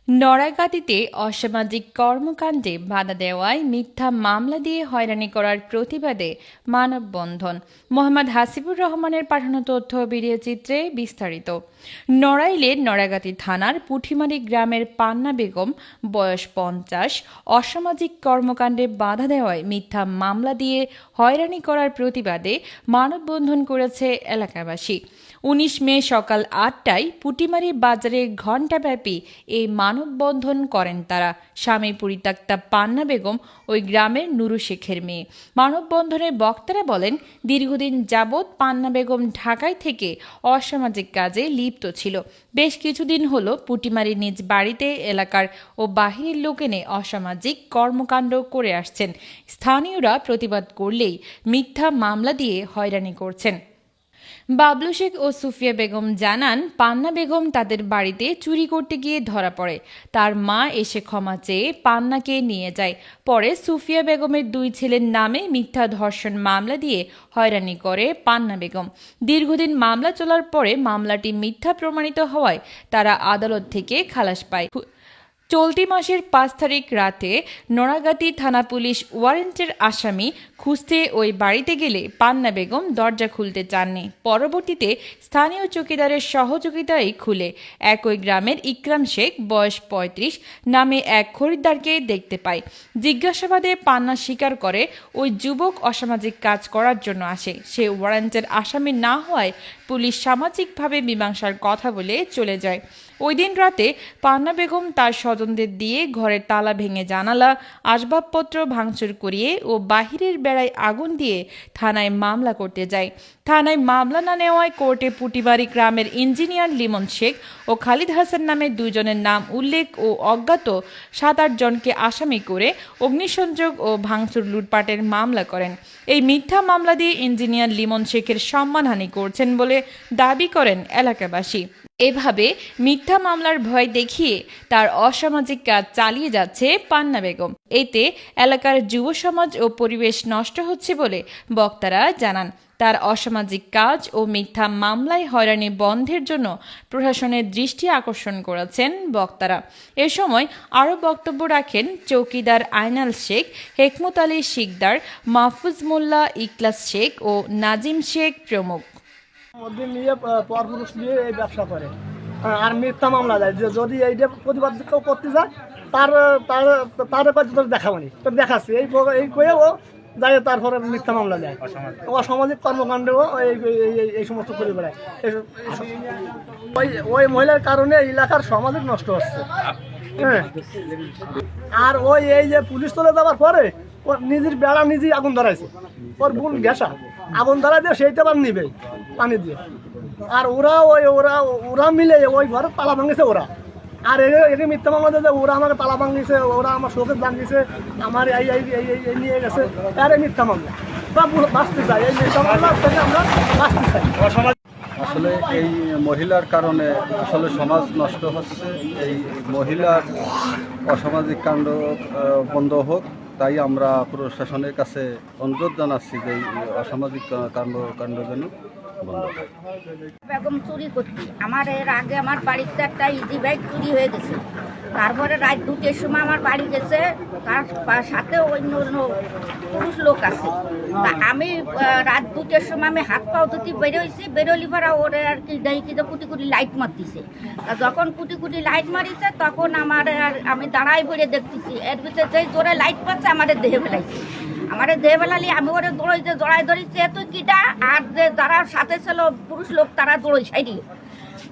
নড়াইগাতিতে অসামাজিক কর্মকাণ্ডে বাধা দেওয়ায় মিথ্যা মামলা দিয়ে হয়রানি করার প্রতিবাদে মানববন্ধন। মোহাম্মদ হাসিবুর রহমানের পাঠানো তথ্য ভিডিও চিত্রে বিস্তারিত। নড়াইলের নড়াইগাতি থানার পুঠিমারি গ্রামের পান্না বেগম বয়স 50 অসামাজিক কর্মকাণ্ডে বাধা দেওয়ায় মিথ্যা মামলা দিয়ে হয়রানি করার প্রতিবাদে মানববন্ধন করেছে এলাকাবাসী। 19 মে সকাল 8টায় পুটিমারি বাজারে ঘণ্টাব্যাপী এই মানববন্ধন করেন তারা। স্বামী পরিত্যক্তা পান্না বেগম ওই গ্রামের নুরু শেখের মেয়ে। মানববন্ধনের বক্তারা বলেন, দীর্ঘদিন যাবৎ পান্না বেগম ঢাকায় থেকে অসামাজিক কাজে লিপ্ত ছিল। বেশ কিছুদিন হলো পুটিমারি নিজ বাড়িতে এলাকার ও বাহিরের লোক এনে অসামাজিক কর্মকাণ্ড করে আসছেন। স্থানীয়রা প্রতিবাদ করলেই মিথ্যা মামলা দিয়ে হয়রানি করছেন। বাবলু শেখ ও সুফিয়া বেগম জানান, পান্না বেগম তাদের বাড়িতে চুরি করতে গিয়ে ধরা পড়ে। তার মা এসে ক্ষমা চেয়ে পান্নাকে নিয়ে যায়। পরে সুফিয়া বেগমের 2 ছেলের নামে মিথ্যা ধর্ষণ মামলা দিয়ে হয়রানি করে পান্না বেগম। দীর্ঘদিন মামলা চলার পরে মামলাটি মিথ্যা প্রমাণিত হওয়ায় তারা আদালত থেকে খালাস পায়। চলতি মাসের 5 তারিখ রাতে নড়াইগাতি থানা পুলিশ ওয়ারেন্টের আসামি খুঁজতে ওই বাড়িতে গেলে পান্না বেগম দরজা খুলতে চাননি। পরবর্তীতে স্থানীয় চৌকিদারের সহযোগিতায় খুলে একই গ্রামের ইকরাম শেখ বয়স 35 নামে এক খরিদ্দারকে দেখতে পায়। জিজ্ঞাসাবাদে পান্না স্বীকার করে ওই যুবক অসামাজিক কাজ করার জন্য আসে। সে ওয়ারেন্টের আসামি না হওয়ায় পুলিশ সামাজিকভাবে মীমাংসার কথা বলে চলে যায়। ওই দিন রাতে পান্না বেগম তার স্বজনদের দিয়ে ঘরের তালা ভেঙে জানালা আসবাবপত্র ভাঙচুর করিয়ে ও বাহিরের বেড়ায় আগুন দিয়ে থানায় মামলা করতে যায়। থানায় মামলা না নেওয়ায় কোর্টে পুটিবাড়ি গ্রামের ইঞ্জিনিয়ার লিমন শেখ ও খালিদ হাসান নামে 2 জনের নাম উল্লেখ ও অজ্ঞাত 7-8 জনকে আসামি করে অগ্নিসংযোগ ও ভাঙচুর লুটপাটের মামলা করেন। এই মিথ্যা মামলা দিয়ে ইঞ্জিনিয়ার লিমন শেখের সম্মানহানি করছেন বলে দাবি করেন এলাকাবাসী। এভাবে মিথ্যা মামলার ভয় দেখিয়ে তার অসামাজিক কাজ চালিয়ে যাচ্ছে পান্না বেগম। এতে এলাকার যুব সমাজ ও পরিবেশ নষ্ট হচ্ছে বলে বক্তারা জানান। তার অসামাজিক কাজ ও মিথ্যা মামলায় হয়রানি বন্ধের জন্য প্রশাসনের দৃষ্টি আকর্ষণ করেছেন বক্তারা। এ সময় আরও বক্তব্য রাখেন চৌকিদার আইনাল শেখ, হেকমত আলী শিকদার, মাহফুজ মোল্লা, ইকলাস শেখ ও নাজিম শেখ প্রমুখ। মধ্যে নিয়ে পরপুরুষ নিয়ে এই ব্যবসা করে আর মিথ্যা মামলা দেয় যে যদি এইটা প্রতিবাদ কেউ করতে যায় তার তার তাদের কাছে তোর দেখাবানি তোর দেখাচ্ছি এই কয়ে ও যায়, তারপরে মিথ্যা মামলা দেয়। অসামাজিক কর্মকাণ্ডেও এই সমস্ত করে বেড়ায়। ওই মহিলার কারণে এলাকার সামাজিক নষ্ট হচ্ছে। হ্যাঁ, আর এই যে পুলিশ চলে যাওয়ার পরে ওর নিজের বেড়া নিজেই আগুন ধরাইছে। ওর বোন গ্যাসা আগুন ধরা দিয়ে সেইটা আবার নিবে পানি দিয়ে। আর ওরা মিলে ওই ঘরে তালা ভাঙিছে ওরা। আর এটি মিথ্যা মামলা দিয়ে ওরা আমাকে তালা ভাঙিছে, ওরা আমার শোকের ভাঙিছে, আমার এই নিয়ে গেছে। আর এই মিথ্যা মামলা বা বাঁচতে চাই, এই মিথ্যা মামলা থেকে আমরা বাঁচতে চাই। আসলে এই মহিলার কারণে আসলে সমাজ নষ্ট হচ্ছে। এই মহিলার অসামাজিক কাণ্ড বন্ধ হোক, তাই আমরা প্রশাসনের কাছে অনুরোধ জানাচ্ছি যে এই অসামাজিক কাণ্ড যেন বন্ধ হয়। বেগম চুরি করতে আমার এর আগে আমার বাড়িতে একটা ইজি বাইক চুরি হয়ে গেছে। তারপরে রাত 2টের সময় আমার বাড়ি গেছে, তার সাথে অন্য পুরুষ লোক আছে। তা আমি রাত 2টের সময় আমি হাত পাও ধুতি বেরোইছি, বেরোলি ভাড়া ওরে আর কি ডাইকিতে কুটি লাইট মারতেছে। যখন কুটি লাইট মারিছে তখন আমার আর আমি দাঁড়াই বেড়ে দেখতেছি, এর ভিতরে যেই জোরে লাইট পাচ্ছে আমাদের দেহে ফেলাইছে। আমাদের দেহে ফেলালি আমি ওরে দৌড়াইতে জড়াই ধরিছে তুই কিটা, আর যে যারা সাথে ছিল পুরুষ লোক তারা দৌড়ই সাইডি।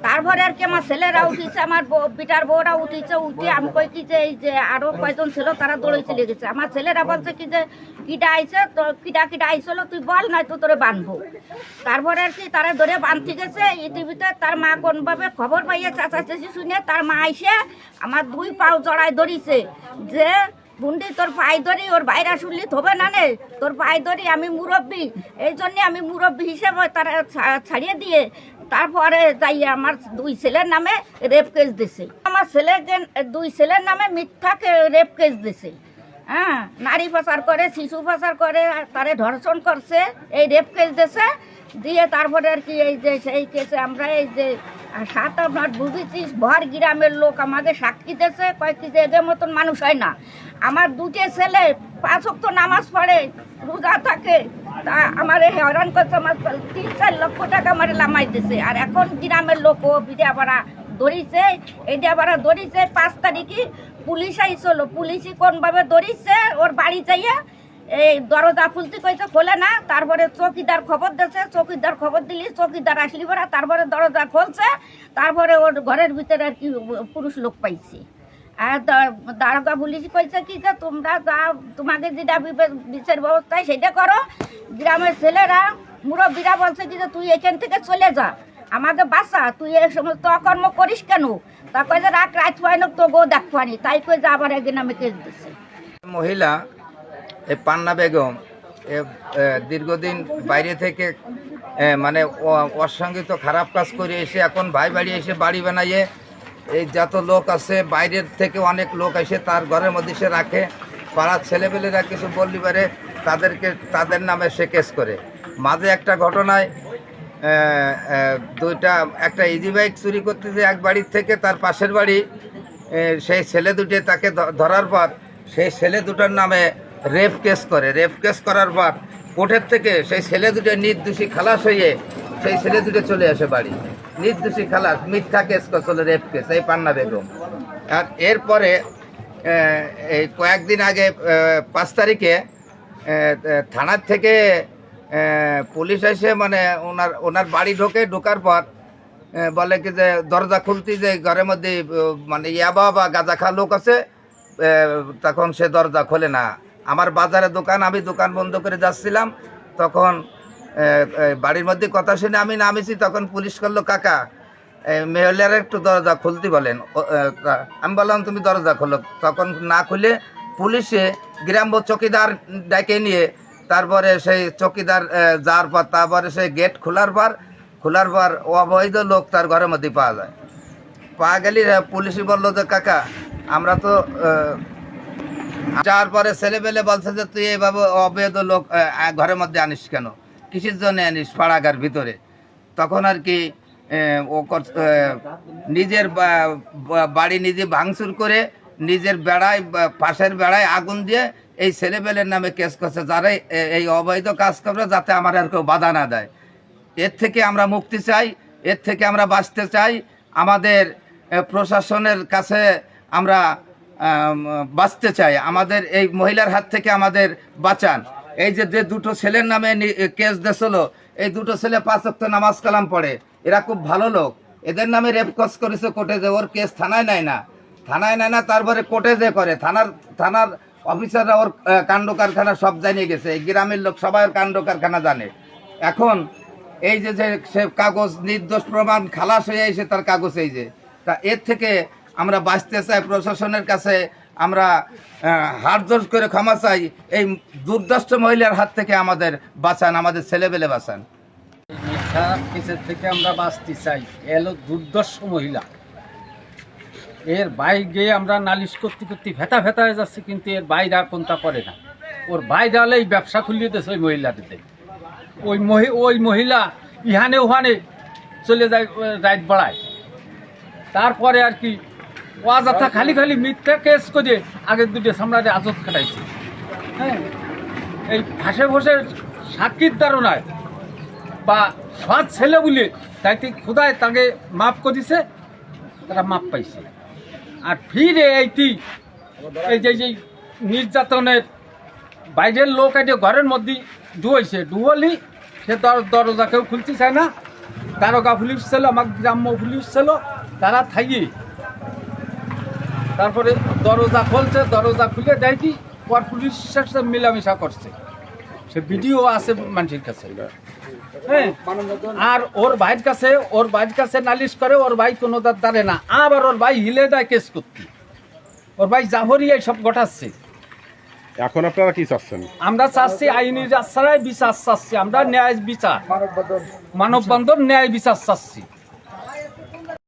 তারপরে আর কি আমার ছেলেরা উঠিছে, আমার পিটার বউরা উঠিছে, উঠে আমি কই কি যে এই যে আরো কয়জন ছিল তারা দৌড়ে চলে গেছে। আমার ছেলেরা বলছে কি যে কিটা আইছে, তো কিটা আইছিল তুই বল, নাই তো তোরে বাঁধবো। তারপরে আর কি তারা ধরে বাঁধতে গেছে। ইতিভিতে তার মা কোনভাবে খবর পাইয়ে চাচা চেঁচি শুনে তার মা আইসে আমার 2 পাও জড়াই ধরিছে যে বুন্ডি তোর পায়ে ধরি, ওর বাইরে শুনলি হবে না নে, তোর পায়ে ধরি, আমি মুরব্বী, এই জন্যে আমি মুরব্বী হিসেবে তারা ছাড়িয়ে দিয়ে তারপরে যাই আমার 2 ছেলের নামে রেপ কেস দিছে। আমার ছেলেকে 2 ছেলের নামে মিথ্যা রেপ কেস দিছে। হ্যাঁ, নারী পাচার করে, শিশু পাচার করে, তারে ধর্ষণ করছে, এই রেপ কেস দিছে দিয়ে। তারপরে আর কি এই যে সেই কেসে আমরা এই যে আর 7-8 বুঝেছিস ভর গ্রামের লোক আমাকে সাক্ষী দিয়েছে, কয় কি যে এদের মতন মানুষ হয় না। আমার 2টে ছেলে 5 ওয়াক্ত নামাজ পড়ে, রোজা থাকে, তা আমার হয়রান করছে। আমার 3-4 লক্ষ টাকা আমার লামাই দিছে। আর এখন গ্রামের লোক ও বিড়াবাড়া ধরিছে, এইটাবাড়া ধরিছে। 5 তারিখে পুলিশ আইছিল, পুলিশই কোনভাবে ধরিছে, ওর বাড়ি যাইয়া এই দরজা খুলতে কইছে, খোলে না। তারপরে চৌকিদার খবর দিয়েছে, চৌকিদার খবর দিলি, চৌকিদার আসলি পরে তারপরে দরজা খুলছে। তারপরে ওর ঘরের ভিতরে আর কি পুরুষ লোক পাইছে। আর দারোগা পুলিশ কইছে কি যে তোমরা যা তোমাদের যেটা বিচার ব্যবস্থায় সেটা করো। গ্রামের ছেলেরা মুরব্বীরা বলছে কি যে তুই এখান থেকে চলে যা, আমাকে বাঁচা, তুই এই সমস্ত অকর্ম করিস কেন। তা কই যে রাত হয় না তো গো দেখবানি, তাই কই যে আবার একদিন আমি কেস দিচ্ছি। মহিলা এই পান্না বেগম দীর্ঘদিন বাইরে থেকে মানে ওর সঙ্গে তো খারাপ কাজ করে এসে এখন ভাই বাড়ি এসে বাড়ি বানাইয়ে এই যত লোক আছে বাইরের থেকে অনেক লোক এসে তার ঘরের মধ্যে সে রাখে। পাড়ার ছেলেপেলেরা কিছু বললি পারে তাদের নামে সে কেস করে। মাঝে একটা ঘটনায় একটা ইজি বাইক চুরি করতে যে এক বাড়ির থেকে তার পাশের বাড়ি সেই ছেলে দুটো তাকে ধরার পর সেই ছেলে দুটোর নামে রেপ কেস করে। রেপ কেস করার পর কোর্টের থেকে সেই ছেলে দুটো নির্দোষী খালাস হয়ে সেই ছেলে দুটো চলে আসে বাড়ি। নির্দোষী খালাস, মিথ্যা কেস করছিল, রেপ কেস এই পান্না বেগম। আর এরপরে এই কয়েকদিন আগে 5 তারিখে থানার থেকে পুলিশ এসে মানে ওনার বাড়ি ঢোকার পর বলে কি যে দরজা খুলতে যে ঘরের মধ্যে মানে ইয়াবা বা গাঁজা খা লোক আছে, তখন সে দরজা খোলে না। আমার বাজারে দোকান, আমি দোকান বন্ধ করে যাচ্ছিলাম, তখন বাড়ির মধ্যে কথা শুনে আমি নামেছি। তখন পুলিশ করলো কাকা মেহলের একটু দরজা খুলতে বলেন। আমি বললাম তুমি দরজা খোলো। তখন না খুলে পুলিশে গ্রাম্য চৌকিদার ডেকে নিয়ে তারপরে সেই চৌকিদার যাওয়ার পর তারপরে সেই গেট খোলার পর অবৈধ লোক তার ঘরের মধ্যে পাওয়া যায়। পাওয়া গেলে পুলিশই বললো যে কাকা আমরা তো যাওয়ার পরে ছেলেপেলে বলছে যে তুই এইভাবে অবৈধ লোক ঘরের মধ্যে আনিস কেন, কিসের জন্য আনিস পাড়াগার ভিতরে। তখন আর কি ও নিজের বাড়ি নিজে ভাঙচুর করে নিজের বেড়ায় পাশের বেড়ায় আগুন দিয়ে এই ছেলেপেলের নামে কেস করছে, যারা এই অবৈধ কাজ করবে যাতে আমার আর কেউ বাধা না দেয়। এর থেকে আমরা মুক্তি চাই, এর থেকে আমরা বাঁচতে চাই। আমাদের প্রশাসনের কাছে আমরা বাঁচতে চাই, আমাদের এই মহিলার হাত থেকে আমাদের বাঁচান। এই যে 2টো ছেলের নামে কেস দিয়েছিল, এই 2টো ছেলে 5 ওয়াক্ত নামাজ কালাম পড়ে, এরা খুব ভালো লোক। এদের নামে রেপ কেস করেছে কোর্টে, যে ওর কেস থানায় নেয় না, তারপরে কোর্টে যে করে। থানার অফিসাররা ওর কাণ্ড কারখানা সব জানিয়ে গেছে, এই গ্রামের লোক সবাই ওর কাণ্ড কারখানা জানে। এখন এই যে সে কাগজ নির্দোষ প্রমাণ খালাস হয়ে এসে তার কাগজ এই যে, তা এর থেকে আমরা বাঁচতে চাই। প্রশাসনের কাছে আমরা হাত জোর করে ক্ষমা চাই, এই দুর্দষ্ট মহিলার হাত থেকে আমাদের বাঁচান, আমাদের ছেলেবেলে বাঁচান। মিথ্যা কেসের থেকে আমরা বাঁচতে চাই। এলো দুর্দর্শ মহিলা, এর বাইরে আমরা নালিশ করতে ভেতা হয়ে যাচ্ছে, কিন্তু এর বাইরে আর কোনটা করে না। ওর বাইরে হলে এই ব্যবসা খুলিয়ে দিয়েছে ওই মহিলাটিতে। ওই মহিলা ইহানে ওখানে চলে যায়, রাত বাড়ায়। তারপরে আর কি অযথা খালি মিথ্যা কেস করে আগের 2 সামরাজে আজত খাটাইছে। হ্যাঁ, এই ফাঁসে বসে সাক্ষীর ধারণায় বা সৎ ছেলে বলে তাইতে খুদায় তাকে মাফ করেছে, তারা মাপ পাইছে। আর ফিরে এই যে নির্যাতনের বাইরের লোক এটি ঘরের মধ্যে ডুবলি, সে দরজা কেউ খুলতে চায় না। দারোগা পুলিশ ছিল, আমার গ্রাম্য পুলিশ ছিল, তারা থাকি তারপরে দরজা খুলে দেয় কি পর পুলিশের সাথে মিলামিশা করছে। সে ভিডিও আছে মানুষের কাছে। হ্যাঁ, আর ওর ভাইয়ের কাছে নালিশ করে, ওর ভাই কোনো দাঁড়ে না। আবার ওর ভাই হিলে দেয় কেস করতে, ওর ভাই জাফরি এই সব ঘটাচ্ছে। এখন আপনারা কি চাচ্ছেন? আমরা চাচ্ছি আইনি রাস্তায় বিচার চাচ্ছি, আমরা ন্যায় বিচার, মানববন্ধন ন্যায় বিচার চাচ্ছি।